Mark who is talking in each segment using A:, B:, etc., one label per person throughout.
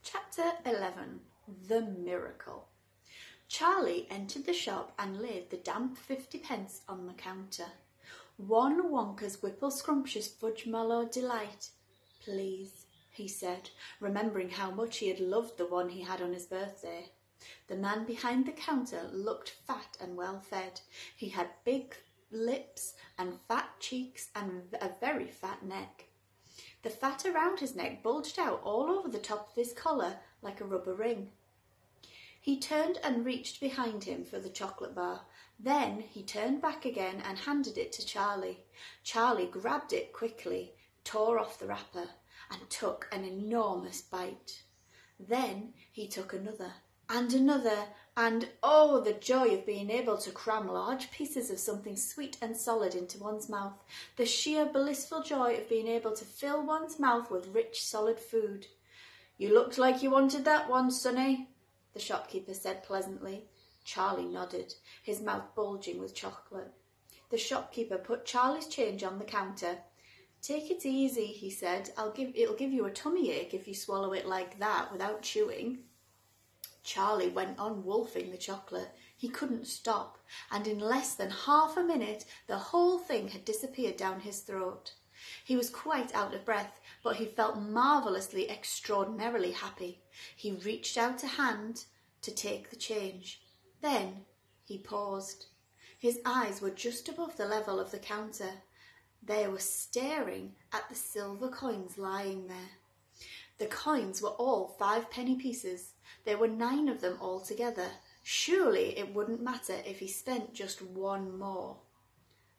A: Chapter 11. The Miracle. Charlie entered the shop and laid the damp 50p on the counter. "1 Wonka's Whipple Scrumptious Fudge Mallow Delight, please," he said, remembering how much he had loved the one he had on his birthday. The man behind the counter looked fat and well fed. He had big lips and fat cheeks and a very fat neck. The fat around his neck bulged out all over the top of his collar like a rubber ring. He turned and reached behind him for the chocolate bar. Then he turned back again and handed it to Charlie. Charlie grabbed it quickly, tore off the wrapper, and took an enormous bite. Then he took another, and oh, the joy of being able to cram large pieces of something sweet and solid into one's mouth, the sheer blissful joy of being able to fill one's mouth with rich, solid food. "You looked like you wanted that one, sonny," the shopkeeper said pleasantly. Charlie nodded, his mouth bulging with chocolate. The shopkeeper put Charlie's change on the counter. "Take it easy," he said. It'll give you a tummy ache if you swallow it like that without chewing." Charlie went on wolfing the chocolate. He couldn't stop, and in less than half a minute the whole thing had disappeared down his throat. He was quite out of breath, but he felt marvellously, extraordinarily happy. He reached out a hand to take the change. Then he paused. His eyes were just above the level of the counter. They were staring at the silver coins lying there. The coins were all 5-penny pieces. There were 9 of them altogether. Surely it wouldn't matter if he spent just 1 more.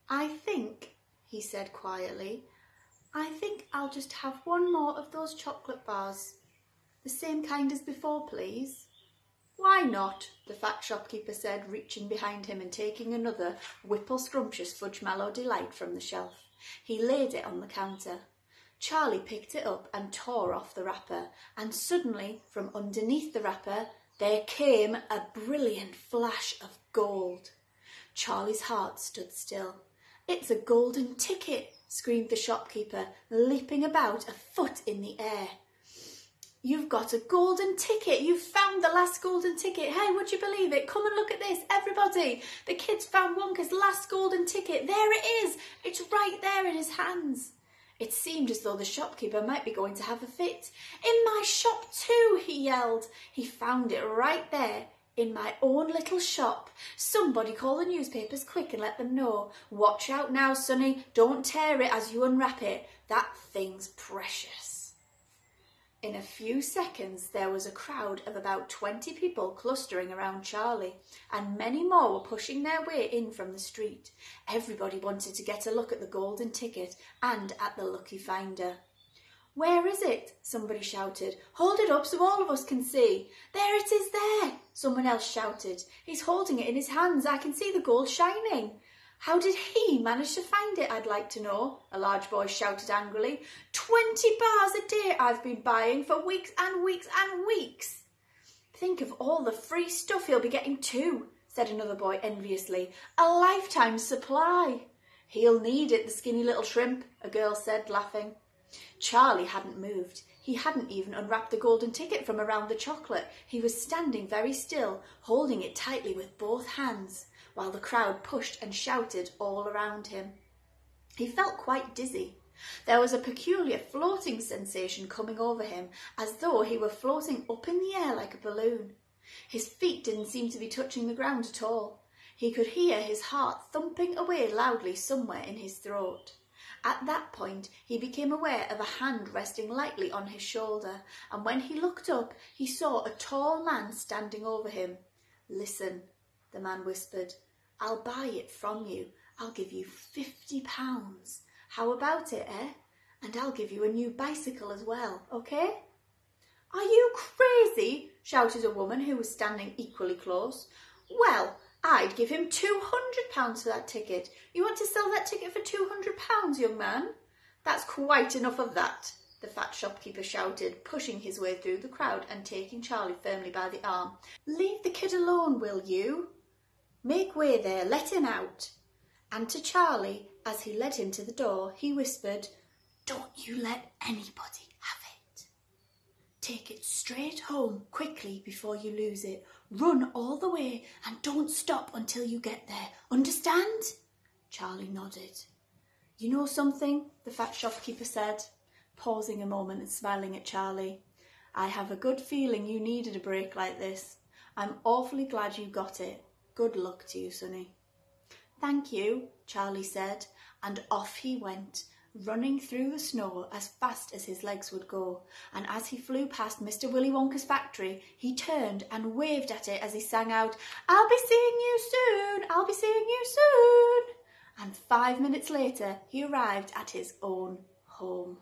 A: "I think," he said quietly, "I think I'll just have 1 more of those chocolate bars. The same kind as before, please." "Why not?" the fat shopkeeper said, reaching behind him and taking another Whipple Scrumptious Fudge Mallow Delight from the shelf. He laid it on the counter. Charlie picked it up and tore off the wrapper, and suddenly, from underneath the wrapper, there came a brilliant flash of gold. Charlie's heart stood still. "It's a golden ticket!" screamed the shopkeeper, leaping about 1 foot in the air. "You've got a golden ticket! You've found the last golden ticket! Hey, would you believe it? Come and look at this, everybody! The kid's found Wonka's last golden ticket! There it is! It's right there in his hands!" It seemed as though the shopkeeper might be going to have a fit. "In my shop too!" he yelled. "He found it right there, in my own little shop. Somebody call the newspapers quick and let them know. Watch out now, sonny. Don't tear it as you unwrap it. That thing's precious." In a few seconds there was a crowd of about 20 people clustering around Charlie, and many more were pushing their way in from the street. Everybody wanted to get a look at the golden ticket and at the lucky finder. "Where is it?" somebody shouted. "Hold it up so all of us can see." "There it is there!" someone else shouted. "He's holding it in his hands. I can see the gold shining." "How did he manage to find it, I'd like to know?" a large boy shouted angrily. 20 bars a day I've been buying for weeks and weeks and weeks." "Think of all the free stuff he'll be getting too," said another boy enviously. "A lifetime supply." "He'll need it, the skinny little shrimp," a girl said, laughing. Charlie hadn't moved. He hadn't even unwrapped the golden ticket from around the chocolate. He was standing very still, holding it tightly with both hands, while the crowd pushed and shouted all around him. He felt quite dizzy. There was a peculiar floating sensation coming over him, as though he were floating up in the air like a balloon. His feet didn't seem to be touching the ground at all. He could hear his heart thumping away loudly somewhere in his throat. At that point, he became aware of a hand resting lightly on his shoulder, and when he looked up, he saw a tall man standing over him. "Listen," the man whispered. "I'll buy it from you. I'll give you £50. How about it, eh? And I'll give you a new bicycle as well, okay?" "Are you crazy?" shouted a woman who was standing equally close. "Well, I'd give him £200 for that ticket. You want to sell that ticket for £200, young man?" "That's quite enough of that," the fat shopkeeper shouted, pushing his way through the crowd and taking Charlie firmly by the arm. "Leave the kid alone, will you? Make way there, let him out." And to Charlie, as he led him to the door, he whispered, "Don't you let anybody have it." Take it straight home quickly before you lose it. Run all the way and don't stop until you get there. Understand? Charlie nodded. You know something? The fat shopkeeper said, pausing a moment and smiling at Charlie. I have a good feeling you needed a break like this. I'm awfully glad you got it. Good luck to you, Sonny. Thank you, Charlie said, and off he went, running through the snow as fast as his legs would go. And as he flew past Mr. Willy Wonka's factory, he turned and waved at it as he sang out, I'll be seeing you soon, I'll be seeing you soon. And 5 minutes later, he arrived at his own home.